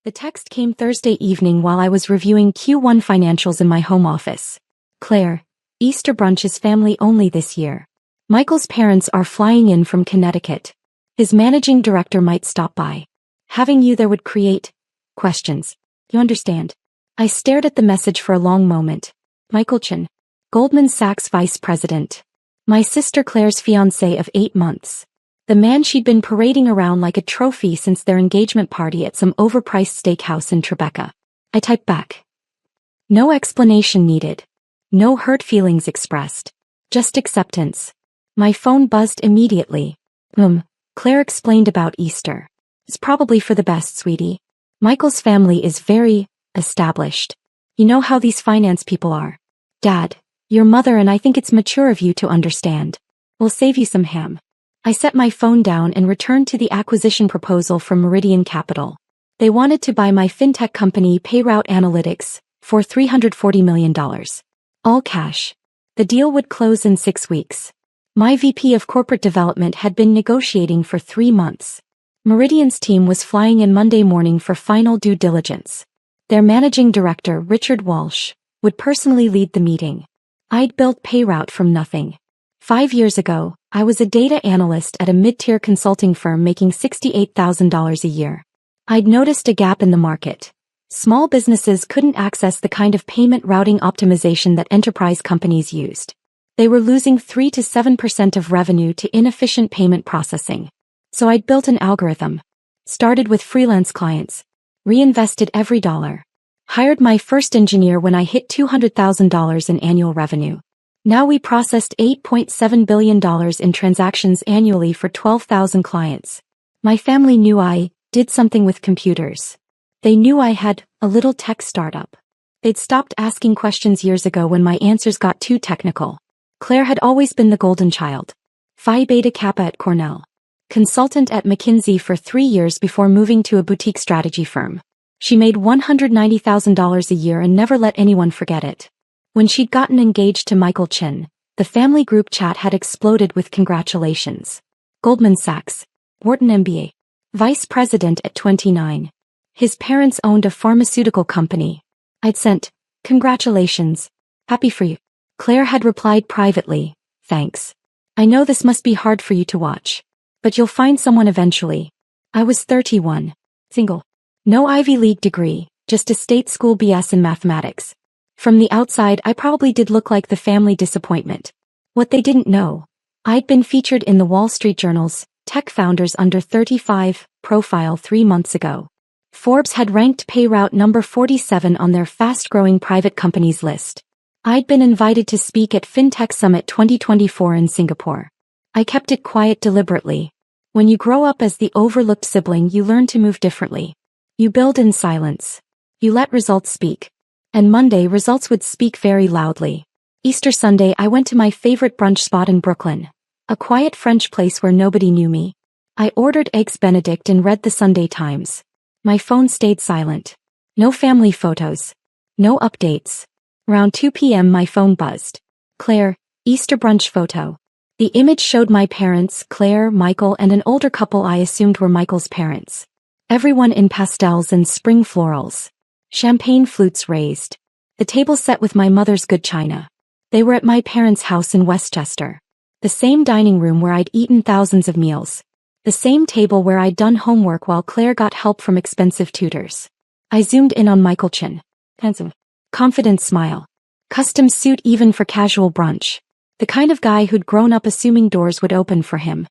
The text came Thursday evening while I was reviewing Q1 financials in my home office. Claire, Easter brunch is family only this year. Michael's parents are flying in from Connecticut. His managing director might stop by. Having you there would create questions. You understand? I stared at the message for a long moment. Michael Chen, Goldman Sachs vice president. My sister Claire's fiancé of 8 months. The man she'd been parading around like a trophy since their engagement party at some overpriced steakhouse in Tribeca. I typed back. No explanation needed. No hurt feelings expressed. Just acceptance. My phone buzzed immediately. Claire explained about Easter. It's probably for the best, sweetie. Michael's family is very established. You know how these finance people are. Dad, your mother and I think it's mature of you to understand. We'll save you some ham. I set my phone down and returned to the acquisition proposal from Meridian Capital. They wanted to buy my fintech company Payroute Analytics for $340 million. All cash. The deal would close in 6 weeks. My VP of Corporate Development had been negotiating for 3 months. Meridian's team was flying in Monday morning for final due diligence. Their managing director, Richard Walsh, would personally lead the meeting. I'd built Payroute from nothing. 5 years ago, I was a data analyst at a mid-tier consulting firm making $68,000 a year. I'd noticed a gap in the market. Small businesses couldn't access the kind of payment routing optimization that enterprise companies used. They were losing 3 to 7% of revenue to inefficient payment processing. So I'd built an algorithm. Started with freelance clients. Reinvested every dollar. Hired my first engineer when I hit $200,000 in annual revenue. Now we processed $8.7 billion in transactions annually for 12,000 clients. My family knew I did something with computers. They knew I had a little tech startup. They'd stopped asking questions years ago when my answers got too technical. Claire had always been the golden child. Phi Beta Kappa at Cornell. Consultant at McKinsey for 3 years before moving to a boutique strategy firm. She made $190,000 a year and never let anyone forget it. When she'd gotten engaged to Michael Chen, the family group chat had exploded with congratulations. Goldman Sachs. Wharton MBA. Vice president at 29. His parents owned a pharmaceutical company. I'd sent, congratulations. Happy for you. Claire had replied privately, thanks. I know this must be hard for you to watch. But you'll find someone eventually. I was 31. Single. No Ivy League degree, just a state school BS in mathematics. From the outside I probably did look like the family disappointment. What they didn't know. I'd been featured in the Wall Street Journal's Tech Founders Under 35 profile 3 months ago. Forbes had ranked Payroute number 47 on their fast-growing private companies list. I'd been invited to speak at FinTech Summit 2024 in Singapore. I kept it quiet deliberately. When you grow up as the overlooked sibling, you learn to move differently. You build in silence. You let results speak. And Monday results would speak very loudly. Easter Sunday I went to my favorite brunch spot in Brooklyn. A quiet French place where nobody knew me. I ordered eggs Benedict and read the Sunday Times. My phone stayed silent. No family photos. No updates. Around 2 p.m. my phone buzzed. Claire, Easter brunch photo. The image showed my parents, Claire, Michael and an older couple I assumed were Michael's parents. Everyone in pastels and spring florals. Champagne flutes raised. The table set with my mother's good china. They were at my parents' house in Westchester. The same dining room where I'd eaten thousands of meals. The same table where I'd done homework while Claire got help from expensive tutors. I zoomed in on Michael Chen. Handsome. Confident smile. Custom suit even for casual brunch. The kind of guy who'd grown up assuming doors would open for him.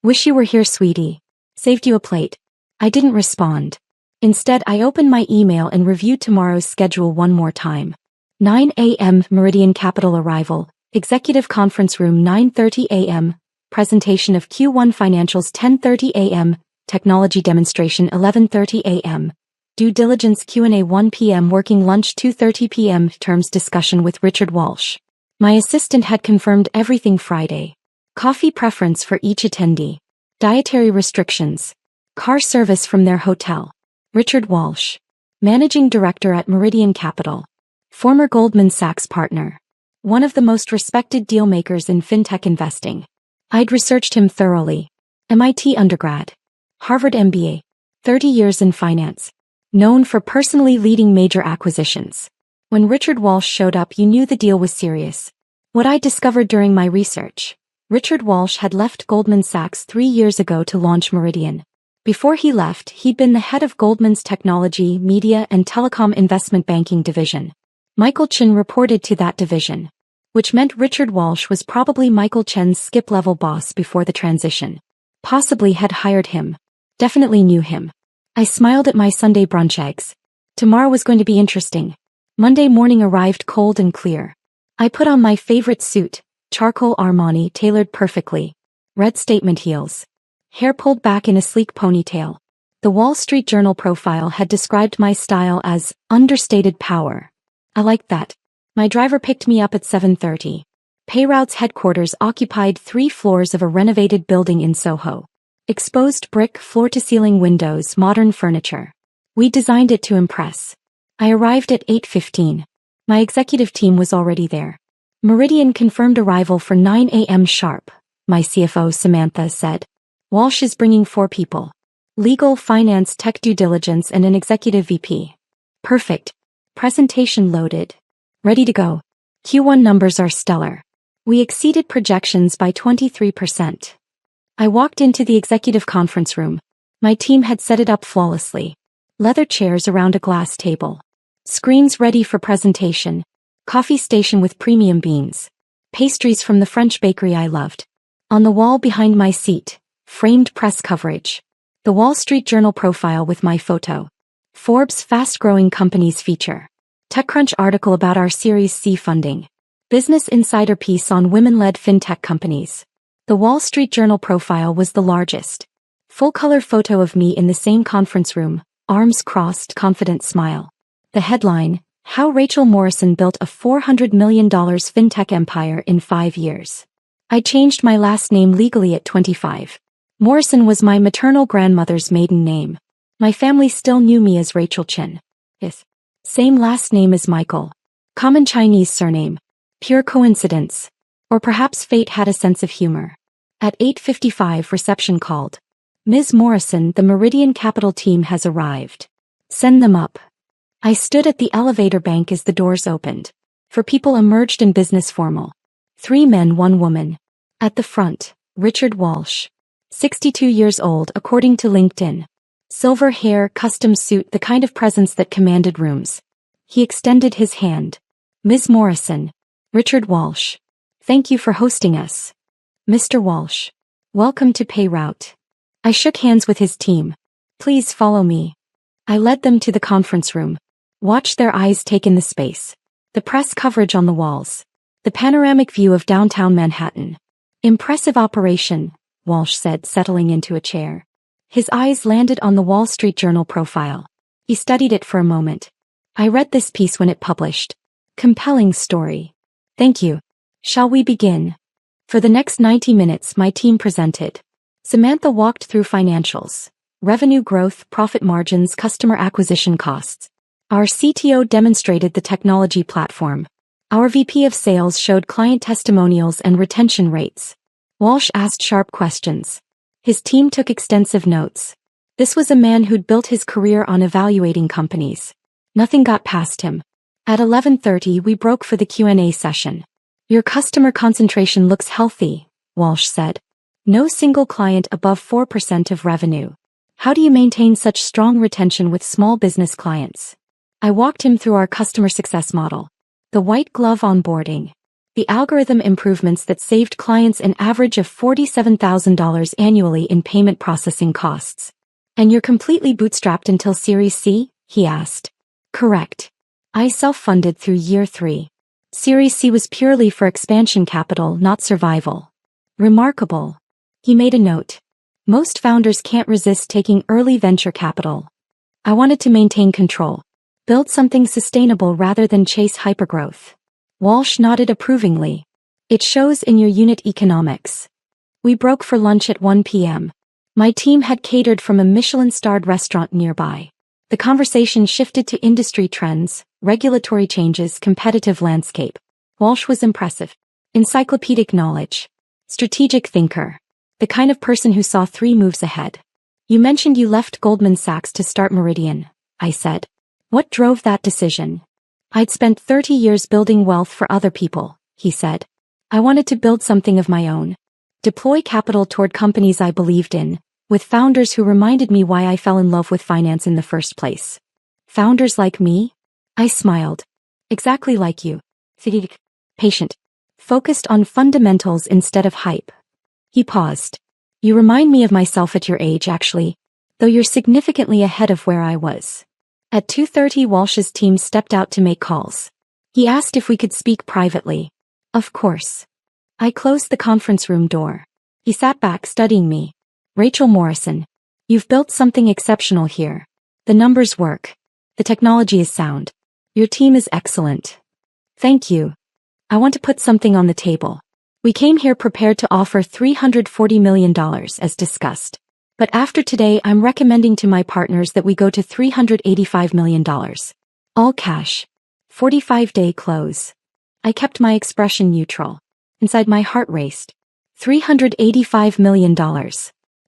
Wish you were here, sweetie. Saved you a plate. I didn't respond. Instead, I opened my email and reviewed tomorrow's schedule one more time. 9 a.m. Meridian Capital arrival, executive conference room 9:30 a.m., presentation of Q1 financials 10:30 a.m., technology demonstration 11:30 a.m., due diligence Q&A 1 p.m., working lunch 2:30 p.m., terms discussion with Richard Walsh. My assistant had confirmed everything Friday. Coffee preference for each attendee. Dietary restrictions. Car service from their hotel. Richard Walsh. Managing Director at Meridian Capital. Former Goldman Sachs partner. One of the most respected dealmakers in fintech investing. I'd researched him thoroughly. MIT undergrad. Harvard MBA. 30 years in finance. known for personally leading major acquisitions. When Richard Walsh showed up, you knew the deal was serious. What I discovered during my research: Richard Walsh had left Goldman Sachs 3 years ago to launch Meridian. Before he left, he'd been the head of Goldman's technology, media, and telecom investment banking division. Michael Chen reported to that division, which meant Richard Walsh was probably Michael Chen's skip-level boss before the transition. Possibly had hired him. Definitely knew him. I smiled at my Sunday brunch eggs. Tomorrow was going to be interesting. Monday morning arrived cold and clear. I put on my favorite suit, charcoal Armani tailored perfectly. Red statement heels. Hair pulled back in a sleek ponytail. The Wall Street Journal profile had described my style as understated power. I liked that. My driver picked me up at 7:30. Payroute's headquarters occupied 3 floors of a renovated building in Soho. Exposed brick floor-to-ceiling windows, modern furniture. We designed it to impress. I arrived at 8:15. My executive team was already there. Meridian confirmed arrival for 9 a.m. sharp, my CFO Samantha said. Walsh is bringing 4 people. Legal, finance, tech due diligence, and an executive VP. Perfect. Presentation loaded. Ready to go. Q1 numbers are stellar. We exceeded projections by 23%. I walked into the executive conference room. My team had set it up flawlessly. Leather chairs around a glass table. Screens ready for presentation. Coffee station with premium beans. Pastries from the French bakery I loved. On the wall behind my seat, framed press coverage. The Wall Street Journal profile with my photo. Forbes fast-growing companies feature. TechCrunch article about our Series C funding. Business Insider piece on women-led fintech companies. The Wall Street Journal profile was the largest. Full-color photo of me in the same conference room, arms crossed, confident smile. The headline: How Rachel Morrison Built a $400 million fintech empire in 5 years. I changed my last name legally at 25. Morrison was my maternal grandmother's maiden name. My family still knew me as Rachel Chen. Yes. Same last name as Michael. Common Chinese surname. Pure coincidence. Or perhaps fate had a sense of humor. At 8:55 reception called. Ms. Morrison, the Meridian Capital team has arrived. Send them up. I stood at the elevator bank as the doors opened. 4 people emerged in business formal. 3 men, 1 woman. At the front, Richard Walsh. 62 years old according to LinkedIn. Silver hair, custom suit, the kind of presence that commanded rooms. He extended his hand. Ms. Morrison. Richard Walsh. Thank you for hosting us. Mr. Walsh. Welcome to Payroute. I shook hands with his team. Please follow me. I led them to the conference room. Watched their eyes take in the space. The press coverage on the walls. The panoramic view of downtown Manhattan. Impressive operation, Walsh said, settling into a chair. His eyes landed on the Wall Street Journal profile. He studied it for a moment. I read this piece when it published. Compelling story. Thank you. Shall we begin? For the next 90 minutes my team presented. Samantha walked through financials. Revenue growth, profit margins, customer acquisition costs. Our CTO demonstrated the technology platform. Our VP of sales showed client testimonials and retention rates. Walsh asked sharp questions. His team took extensive notes. This was a man who'd built his career on evaluating companies. Nothing got past him. At 11:30 we broke for the Q&A session. Your customer concentration looks healthy, Walsh said. No single client above 4% of revenue. How do you maintain such strong retention with small business clients? I walked him through our customer success model. The white glove onboarding. The algorithm improvements that saved clients an average of $47,000 annually in payment processing costs. And you're completely bootstrapped until Series C? He asked. Correct. I self-funded through year 3. Series C was purely for expansion capital, not survival. Remarkable. He made a note. Most founders can't resist taking early venture capital. I wanted to maintain control. Build something sustainable rather than chase hypergrowth. Walsh nodded approvingly. It shows in your unit economics. We broke for lunch at 1 p.m. My team had catered from a Michelin-starred restaurant nearby. The conversation shifted to industry trends, regulatory changes, competitive landscape. Walsh was impressive. Encyclopedic knowledge. Strategic thinker. The kind of person who saw 3 moves ahead. You mentioned you left Goldman Sachs to start Meridian, I said. What drove that decision? I'd spent 30 years building wealth for other people, he said. I wanted to build something of my own. Deploy capital toward companies I believed in, with founders who reminded me why I fell in love with finance in the first place. Founders like me? I smiled. Exactly like you. Patient. Focused on fundamentals instead of hype. He paused. You remind me of myself at your age, actually, though you're significantly ahead of where I was. At 2:30, Walsh's team stepped out to make calls. He asked if we could speak privately. Of course. I closed the conference room door. He sat back studying me. Rachel Morrison. You've built something exceptional here. The numbers work. The technology is sound. Your team is excellent. Thank you. I want to put something on the table. We came here prepared to offer $340 million as discussed. But after today, I'm recommending to my partners that we go to $385 million. All cash. 45-day close. I kept my expression neutral. Inside my heart raced. $385 million.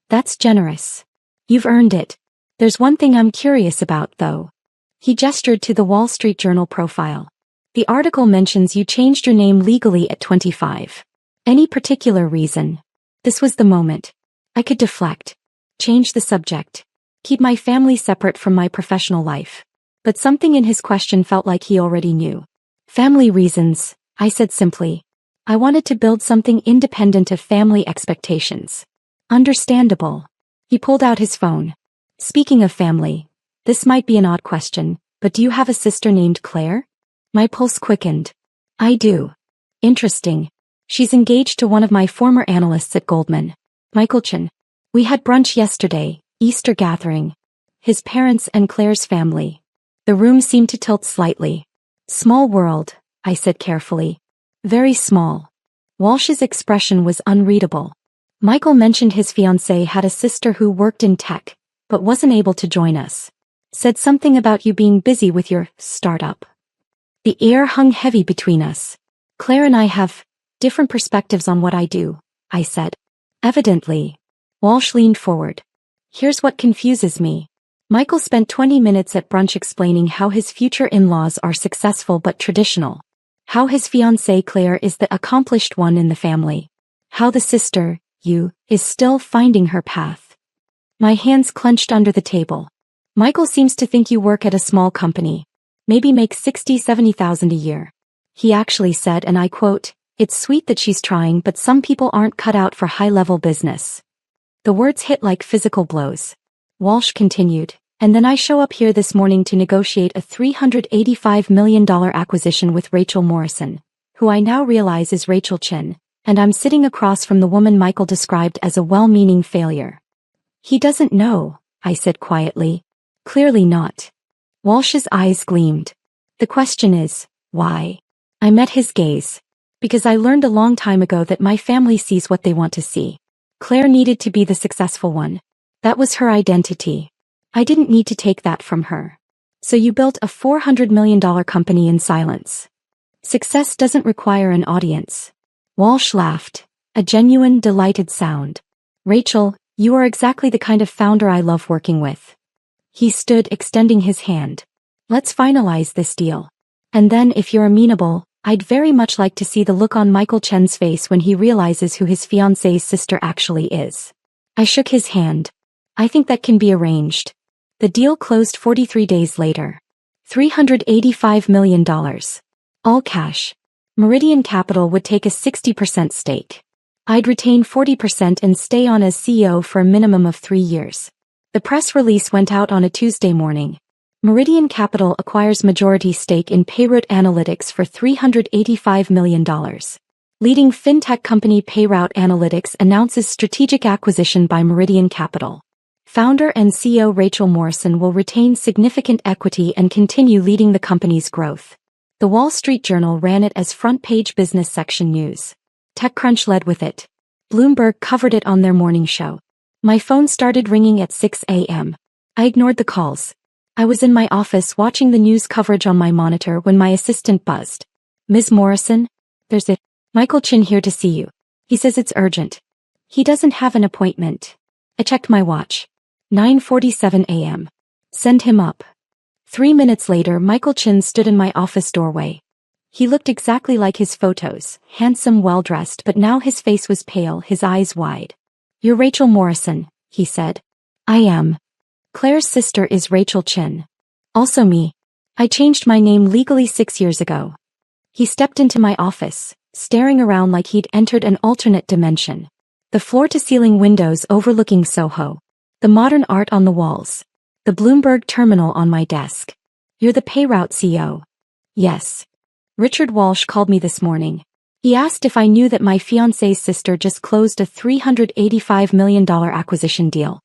That's generous. You've earned it. There's one thing I'm curious about, though. He gestured to the Wall Street Journal profile. The article mentions you changed your name legally at 25. Any particular reason? This was the moment. I could deflect. Change the subject. Keep my family separate from my professional life. But something in his question felt like he already knew. Family reasons, I said simply. I wanted to build something independent of family expectations. Understandable. He pulled out his phone. Speaking of family, this might be an odd question, but do you have a sister named Claire? My pulse quickened. I do. Interesting. She's engaged to one of my former analysts at Goldman, Michael Chen. We had brunch yesterday, Easter gathering. His parents and Claire's family. The room seemed to tilt slightly. Small world, I said carefully. Very small. Walsh's expression was unreadable. Michael mentioned his fiancé had a sister who worked in tech, but wasn't able to join us. Said something about you being busy with your startup. The air hung heavy between us. Claire and I have different perspectives on what I do, I said. Evidently. Walsh leaned forward. Here's what confuses me. Michael spent 20 minutes at brunch explaining how his future in-laws are successful but traditional. How his fiancée Claire is the accomplished one in the family. How the sister, you, is still finding her path. My hands clenched under the table. Michael seems to think you work at a small company. Maybe make $60,000-$70,000 a year. He actually said, and I quote, "It's sweet that she's trying, but some people aren't cut out for high-level business." The words hit like physical blows. Walsh continued, and then I show up here this morning to negotiate a $385 million acquisition with Rachel Morrison, who I now realize is Rachel Chen, and I'm sitting across from the woman Michael described as a well-meaning failure. He doesn't know, I said quietly. Clearly not. Walsh's eyes gleamed. The question is, why? I met his gaze. Because I learned a long time ago that my family sees what they want to see. Claire needed to be the successful one. That was her identity. I didn't need to take that from her. So you built a $400 million company in silence. Success doesn't require an audience. Walsh laughed, a genuine, delighted sound. Rachel, you are exactly the kind of founder I love working with. He stood, extending his hand. Let's finalize this deal. And then, if you're amenable, I'd very much like to see the look on Michael Chen's face when he realizes who his fiancée's sister actually is. I shook his hand. I think that can be arranged. The deal closed 43 days later. $385 million. All cash. Meridian Capital would take a 60% stake. I'd retain 40% and stay on as CEO for a minimum of 3 years. The press release went out on a Tuesday morning. Meridian Capital acquires majority stake in Payroute Analytics for $385 million. Leading fintech company Payroute Analytics announces strategic acquisition by Meridian Capital. Founder and CEO Rachel Morrison will retain significant equity and continue leading the company's growth. The Wall Street Journal ran it as front-page business section news. TechCrunch led with it. Bloomberg covered it on their morning show. My phone started ringing at 6 a.m. I ignored the calls. I was in my office watching the news coverage on my monitor when my assistant buzzed. Ms. Morrison? There's Michael Chen here to see you. He says it's urgent. He doesn't have an appointment. I checked my watch. 9:47 a.m. Send him up. 3 minutes later, Michael Chin stood in my office doorway. He looked exactly like his photos, handsome, well-dressed, but now his face was pale, his eyes wide. "You're Rachel Morrison," he said. "I am. Claire's sister is Rachel Chin. Also me. I changed my name legally 6 years ago." He stepped into my office, staring around like he'd entered an alternate dimension. The floor-to-ceiling windows overlooking Soho. The modern art on the walls. The Bloomberg terminal on my desk. "You're the Payroute CEO." "Yes. Richard Walsh called me this morning. He asked if I knew that my fiancé's sister just closed a $385 million acquisition deal.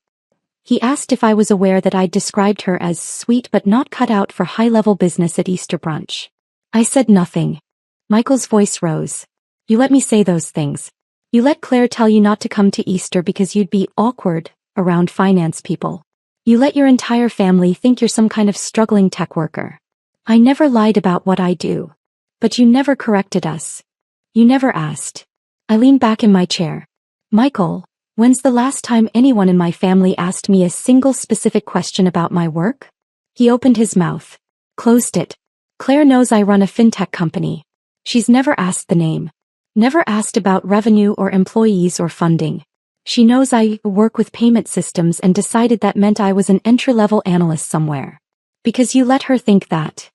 He asked if I was aware that I'd described her as sweet but not cut out for high-level business at Easter brunch." I said nothing. Michael's voice rose. "You let me say those things. You let Claire tell you not to come to Easter because you'd be awkward around finance people. You let your entire family think you're some kind of struggling tech worker. I never lied about what I do. But you never corrected us. You never asked." I leaned back in my chair. "Michael, when's the last time anyone in my family asked me a single specific question about my work?" He opened his mouth. Closed it. "Claire knows I run a fintech company. She's never asked the name. Never asked about revenue or employees or funding. She knows I work with payment systems and decided that meant I was an entry-level analyst somewhere. Because you let her think that."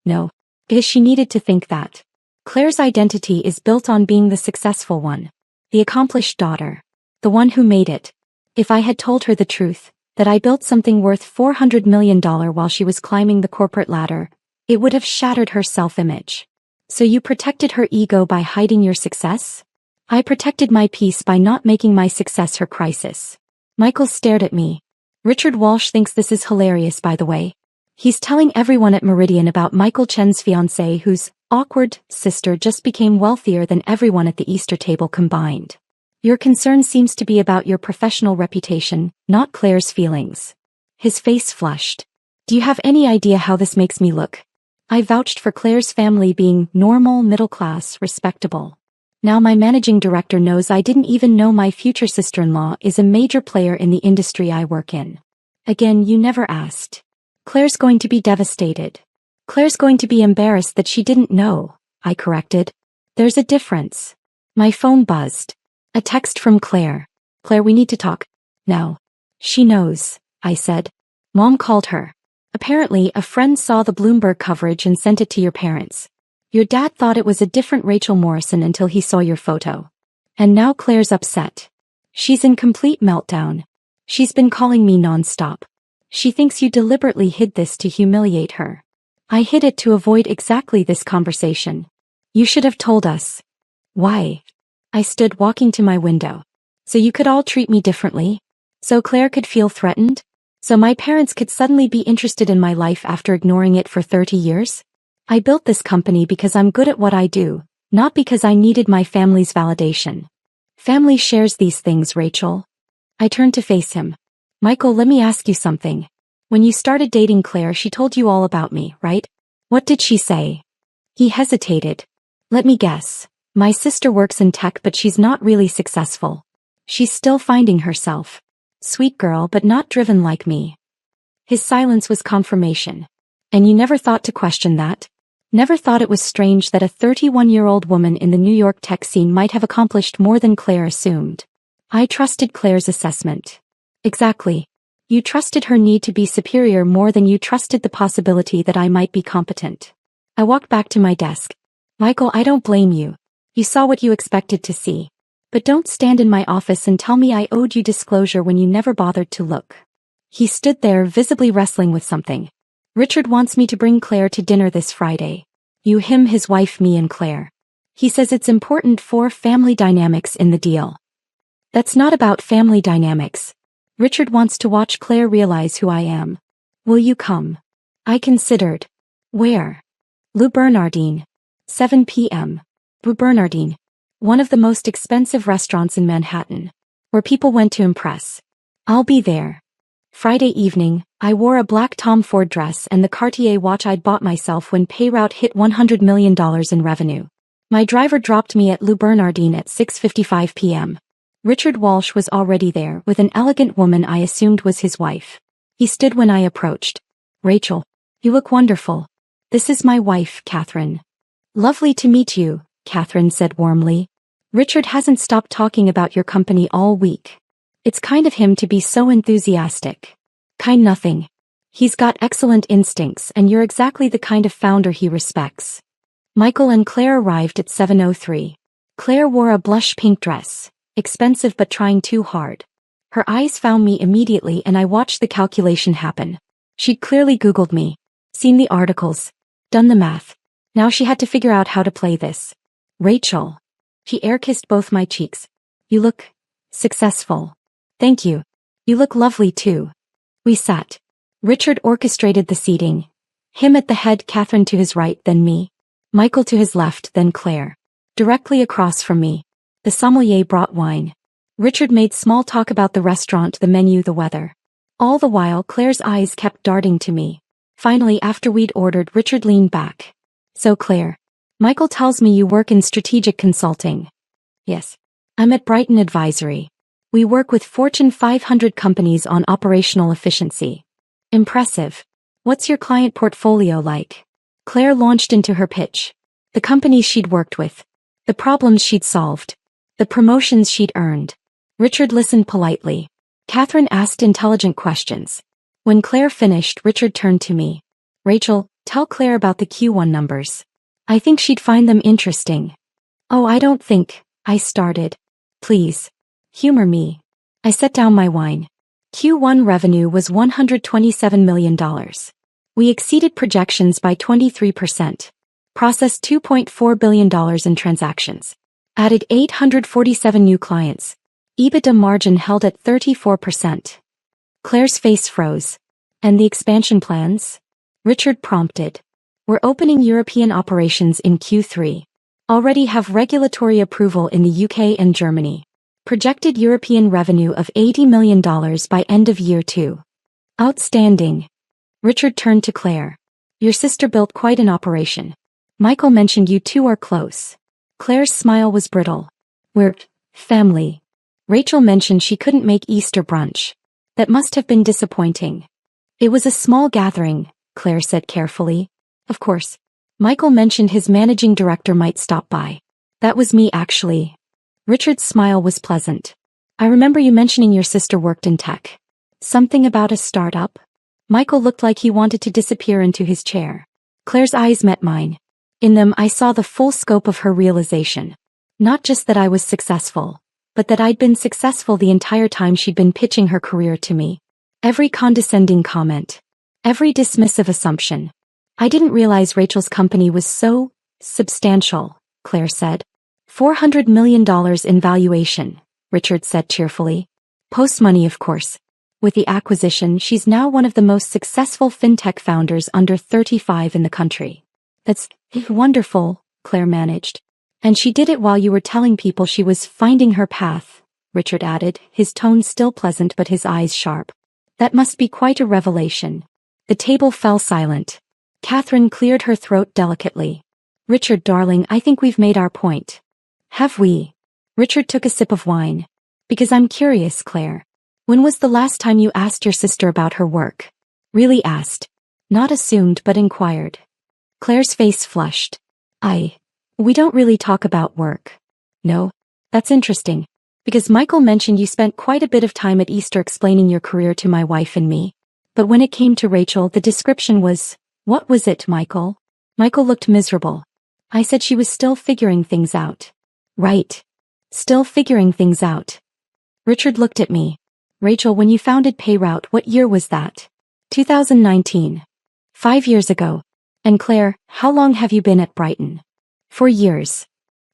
"No. Because she needed to think that. Claire's identity is built on being the successful one. The accomplished daughter. The one who made it. If I had told her the truth, that I built something worth $400 million while she was climbing the corporate ladder, it would have shattered her self-image. So you protected her ego by hiding your success? I protected my peace by not making my success her crisis." Michael stared at me. "Richard Walsh thinks this is hilarious, by the way. He's telling everyone at Meridian about Michael Chen's fiancée whose awkward sister just became wealthier than everyone at the Easter table combined. Your concern seems to be about your professional reputation, not Claire's feelings." His face flushed. "Do you have any idea how this makes me look? I vouched for Claire's family being normal, middle-class, respectable. Now my managing director knows I didn't even know my future sister-in-law is a major player in the industry I work in. Again, you never asked. Claire's going to be devastated. Claire's going to be embarrassed that she didn't know," I corrected. "There's a difference." My phone buzzed. A text from Claire. "Claire, we need to talk. Now." "She knows," I said. "Mom called her. Apparently, a friend saw the Bloomberg coverage and sent it to your parents. Your dad thought it was a different Rachel Morrison until he saw your photo. And now Claire's upset. She's in complete meltdown. She's been calling me non-stop. She thinks you deliberately hid this to humiliate her." "I hid it to avoid exactly this conversation. You should have told us." "Why?" I stood walking to my window. "So you could all treat me differently? So Claire could feel threatened? So my parents could suddenly be interested in my life after ignoring it for 30 years? I built this company because I'm good at what I do, not because I needed my family's validation. Family shares these things, Rachel." I turned to face him. "Michael, let me ask you something. When you started dating Claire, she told you all about me, right? What did she say?" He hesitated. "Let me guess. My sister works in tech, but she's not really successful. She's still finding herself. Sweet girl, but not driven like me." His silence was confirmation. "And you never thought to question that? Never thought it was strange that a 31-year-old woman in the New York tech scene might have accomplished more than Claire assumed?" I trusted Claire's assessment. "Exactly. You trusted her need to be superior more than you trusted the possibility that I might be competent." I walked back to my desk. "Michael, I don't blame you. You saw what you expected to see. But don't stand in my office and tell me I owed you disclosure when you never bothered to look." He stood there, visibly wrestling with something. "Richard wants me to bring Claire to dinner this Friday. You, him, his wife, me and Claire. He says it's important for family dynamics in the deal." "That's not about family dynamics. Richard wants to watch Claire realize who I am. Will you come?" I considered. "Where?" "Lou Bernardine. 7 p.m. Lou Bernardine. One of the most expensive restaurants in Manhattan. Where people went to impress. I'll be there." Friday evening, I wore a black Tom Ford dress and the Cartier watch I'd bought myself when Payroute hit $100 million in revenue. My driver dropped me at Lou Bernardine at 6:55 p.m. Richard Walsh was already there with an elegant woman I assumed was his wife. He stood when I approached. "Rachel." You look wonderful. This is my wife, Catherine. Lovely to meet you, Catherine said warmly. Richard hasn't stopped talking about your company all week. It's kind of him to be so enthusiastic. Kind nothing. He's got excellent instincts and you're exactly the kind of founder he respects. Michael and Claire arrived at 7:03. Claire wore a blush pink dress, expensive but trying too hard. Her eyes found me immediately and I watched the calculation happen. She'd clearly Googled me, seen the articles, done the math. Now she had to figure out how to play this. Rachel. She air-kissed both my cheeks. You look successful. Thank you. You look lovely too. We sat. Richard orchestrated the seating. Him at the head, Catherine to his right, then me. Michael to his left, then Claire. Directly across from me, the sommelier brought wine. Richard made small talk about the restaurant, the menu, the weather. All the while Claire's eyes kept darting to me. Finally, after we'd ordered, Richard leaned back. So Claire, Michael tells me you work in strategic consulting. Yes. I'm at Brighton Advisory. We work with Fortune 500 companies on operational efficiency. Impressive. What's your client portfolio like? Claire launched into her pitch. The companies she'd worked with. The problems she'd solved. The promotions she'd earned. Richard listened politely. Catherine asked intelligent questions. When Claire finished, Richard turned to me. Rachel, tell Claire about the Q1 numbers. I think she'd find them interesting. Oh, I don't think, I started. Please. Humor me. I set down my wine. Q1 revenue was $127 million. We exceeded projections by 23%. Processed $2.4 billion in transactions. Added 847 new clients. EBITDA margin held at 34%. Claire's face froze. And the expansion plans? Richard prompted. We're opening European operations in Q3. Already have regulatory approval in the UK and Germany. Projected European revenue of $80 million by end of year 2. Outstanding. Richard turned to Claire. Your sister built quite an operation. Michael mentioned you two are close. Claire's smile was brittle. We're family. Rachel mentioned she couldn't make Easter brunch. That must have been disappointing. It was a small gathering, Claire said carefully. Of course. Michael mentioned his managing director might stop by. That was me actually. Richard's smile was pleasant. I remember you mentioning your sister worked in tech. Something about a startup? Michael looked like he wanted to disappear into his chair. Claire's eyes met mine. In them I saw the full scope of her realization. Not just that I was successful, but that I'd been successful the entire time she'd been pitching her career to me. Every condescending comment. Every dismissive assumption. I didn't realize Rachel's company was so substantial, Claire said. $400 million in valuation, Richard said cheerfully. Post-money, of course. With the acquisition, she's now one of the most successful fintech founders under 35 in the country. That's wonderful, Claire managed. And she did it while you were telling people she was finding her path, Richard added, his tone still pleasant but his eyes sharp. That must be quite a revelation. The table fell silent. Catherine cleared her throat delicately. Richard, darling, I think we've made our point. Have we? Richard took a sip of wine. Because I'm curious, Claire. When was the last time you asked your sister about her work? Really asked. Not assumed but inquired. Claire's face flushed. We don't really talk about work. No? That's interesting. Because Michael mentioned you spent quite a bit of time at Easter explaining your career to my wife and me. But when it came to Rachel, the description was, what was it, Michael? Michael looked miserable. I said she was still figuring things out. Right. Still figuring things out. Richard looked at me. Rachel, when you founded Payroute, what year was that? 2019. 5 years ago. And Claire, how long have you been at Brighton? 4 years.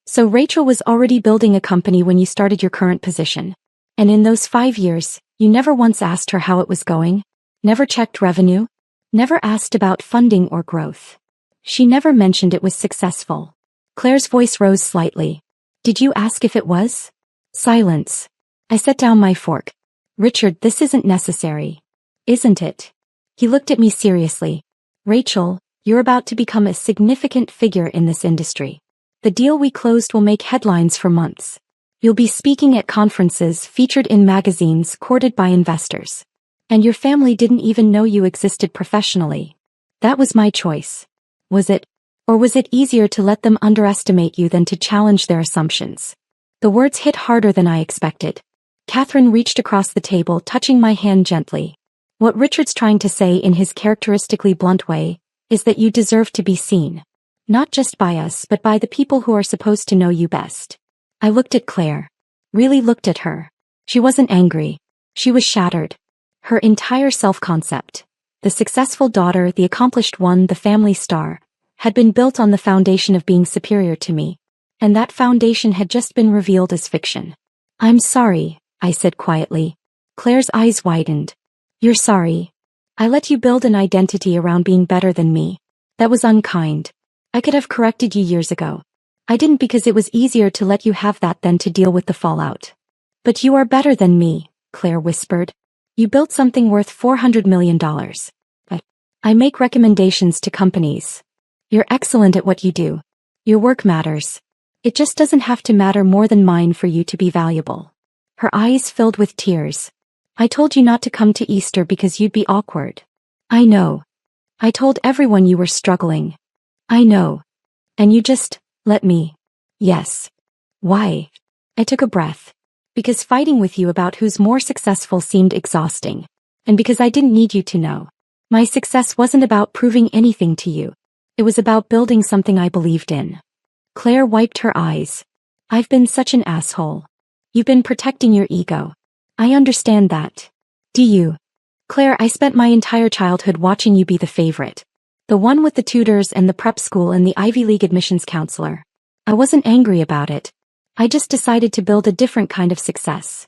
So Rachel was already building a company when you started your current position. And in those 5 years, you never once asked her how it was going? Never checked revenue? Never asked about funding or growth? She never mentioned it was successful. Claire's voice rose slightly. Did you ask if it was? Silence. I set down my fork. Richard, this isn't necessary. Isn't it? He looked at me seriously. Rachel, you're about to become a significant figure in this industry. The deal we closed will make headlines for months. You'll be speaking at conferences, featured in magazines, courted by investors. And your family didn't even know you existed professionally. That was my choice. Was it? Or was it easier to let them underestimate you than to challenge their assumptions? The words hit harder than I expected. Catherine reached across the table, touching my hand gently. What Richard's trying to say in his characteristically blunt way is that you deserve to be seen. Not just by us but by the people who are supposed to know you best. I looked at Claire. Really looked at her. She wasn't angry. She was shattered. Her entire self-concept, the successful daughter, the accomplished one, the family star, had been built on the foundation of being superior to me. And that foundation had just been revealed as fiction. I'm sorry, I said quietly. Claire's eyes widened. You're sorry. I let you build an identity around being better than me. That was unkind. I could have corrected you years ago. I didn't because it was easier to let you have that than to deal with the fallout. But you are better than me, Claire whispered. You built something worth $400 million. But I make recommendations to companies. You're excellent at what you do. Your work matters. It just doesn't have to matter more than mine for you to be valuable. Her eyes filled with tears. I told you not to come to Easter because you'd be awkward. I know. I told everyone you were struggling. I know. And you just let me. Yes. Why? I took a breath. Because fighting with you about who's more successful seemed exhausting. And because I didn't need you to know. My success wasn't about proving anything to you. It was about building something I believed in. Claire wiped her eyes. I've been such an asshole. You've been protecting your ego. I understand that. Do you? Claire, I spent my entire childhood watching you be the favorite. The one with the tutors and the prep school and the Ivy League admissions counselor. I wasn't angry about it. I just decided to build a different kind of success.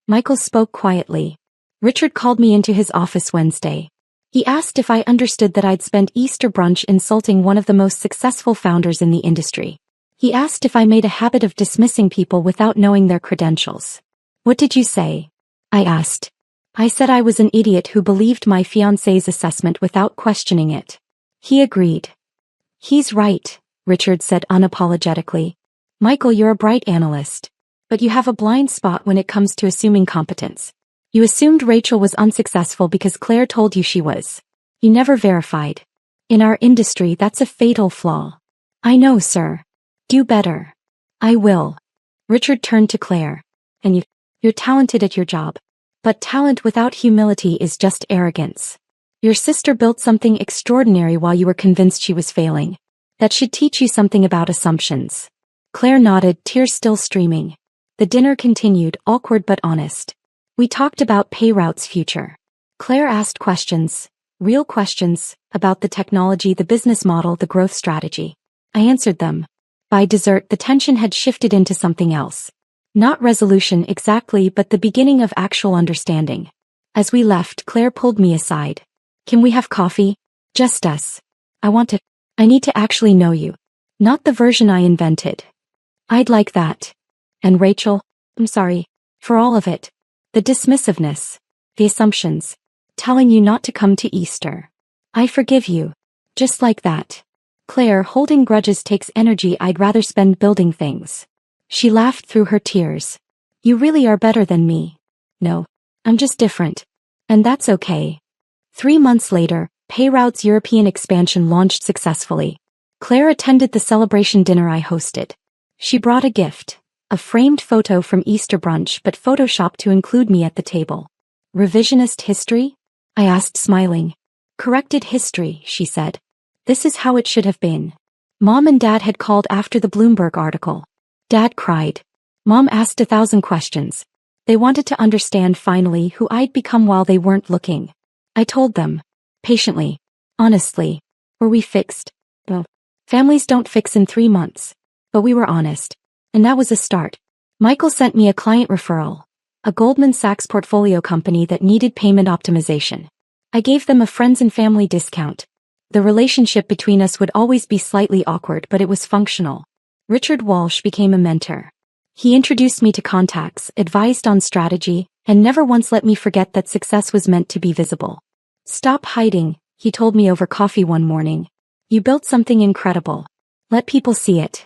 Michael spoke quietly. Richard called me into his office Wednesday. He asked if I understood that I'd spent Easter brunch insulting one of the most successful founders in the industry. He asked if I made a habit of dismissing people without knowing their credentials. What did you say? I asked. I said I was an idiot who believed my fiancé's assessment without questioning it. He agreed. He's right, Richard said unapologetically. Michael, you're a bright analyst. But you have a blind spot when it comes to assuming competence. You assumed Rachel was unsuccessful because Claire told you she was. You never verified. In our industry, that's a fatal flaw. I know, sir. Do better. I will. Richard turned to Claire. And you're talented at your job. But talent without humility is just arrogance. Your sister built something extraordinary while you were convinced she was failing. That should teach you something about assumptions. Claire nodded, tears still streaming. The dinner continued, awkward but honest. We talked about Payroute's future. Claire asked questions, real questions, about the technology, the business model, the growth strategy. I answered them. By dessert, the tension had shifted into something else. Not resolution exactly, but the beginning of actual understanding. As we left, Claire pulled me aside. Can we have coffee? Just us. I need to actually know you. Not the version I invented. I'd like that. And Rachel, I'm sorry. For all of it. The dismissiveness. The assumptions. Telling you not to come to Easter. I forgive you. Just like that. Claire, holding grudges takes energy I'd rather spend building things. She laughed through her tears. You really are better than me. No. I'm just different. And that's okay. 3 months later, Payroute's European expansion launched successfully. Claire attended the celebration dinner I hosted. She brought a gift. A framed photo from Easter brunch but photoshopped to include me at the table. Revisionist history? I asked, smiling. Corrected history, she said. This is how it should have been. Mom and Dad had called after the Bloomberg article. Dad cried. Mom asked 1,000 questions. They wanted to understand finally who I'd become while they weren't looking. I told them. Patiently. Honestly. Were we fixed? Well, families don't fix in 3 months. But we were honest. And that was a start. Michael sent me a client referral. A Goldman Sachs portfolio company that needed payment optimization. I gave them a friends and family discount. The relationship between us would always be slightly awkward, but it was functional. Richard Walsh became a mentor. He introduced me to contacts, advised on strategy, and never once let me forget that success was meant to be visible. Stop hiding, he told me over coffee one morning. You built something incredible. Let people see it.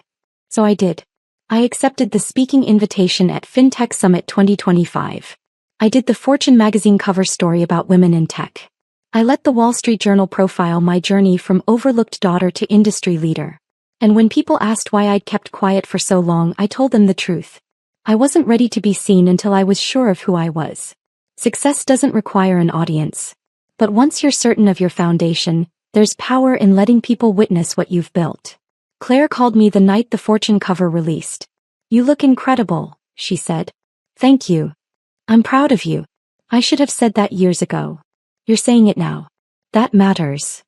So I did. I accepted the speaking invitation at FinTech Summit 2025. I did the Fortune magazine cover story about women in tech. I let the Wall Street Journal profile my journey from overlooked daughter to industry leader. And when people asked why I'd kept quiet for so long, I told them the truth. I wasn't ready to be seen until I was sure of who I was. Success doesn't require an audience. But once you're certain of your foundation, there's power in letting people witness what you've built. Claire called me the night the Fortune cover released. "You look incredible," she said. "Thank you. I'm proud of you. I should have said that years ago. You're saying it now. That matters."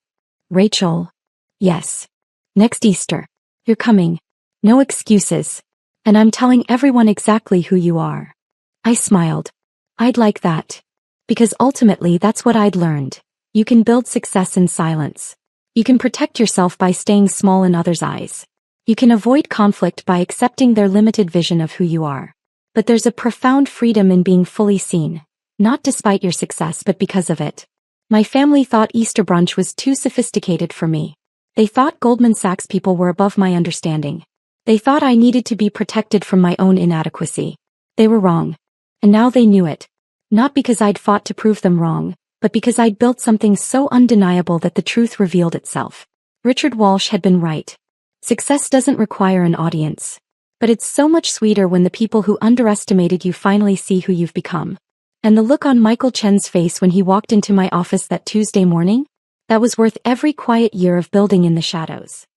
"Rachel." "Yes. Next Easter. You're coming. No excuses. And I'm telling everyone exactly who you are." I smiled. I'd like that. Because ultimately that's what I'd learned. You can build success in silence. You can protect yourself by staying small in others' eyes. You can avoid conflict by accepting their limited vision of who you are. But there's a profound freedom in being fully seen. Not despite your success but because of it. My family thought Easter brunch was too sophisticated for me. They thought Goldman Sachs people were above my understanding. They thought I needed to be protected from my own inadequacy. They were wrong. And now they knew it. Not because I'd fought to prove them wrong, but because I'd built something so undeniable that the truth revealed itself. Richard Walsh had been right. Success doesn't require an audience. But it's so much sweeter when the people who underestimated you finally see who you've become. And the look on Michael Chen's face when he walked into my office that Tuesday morning? That was worth every quiet year of building in the shadows.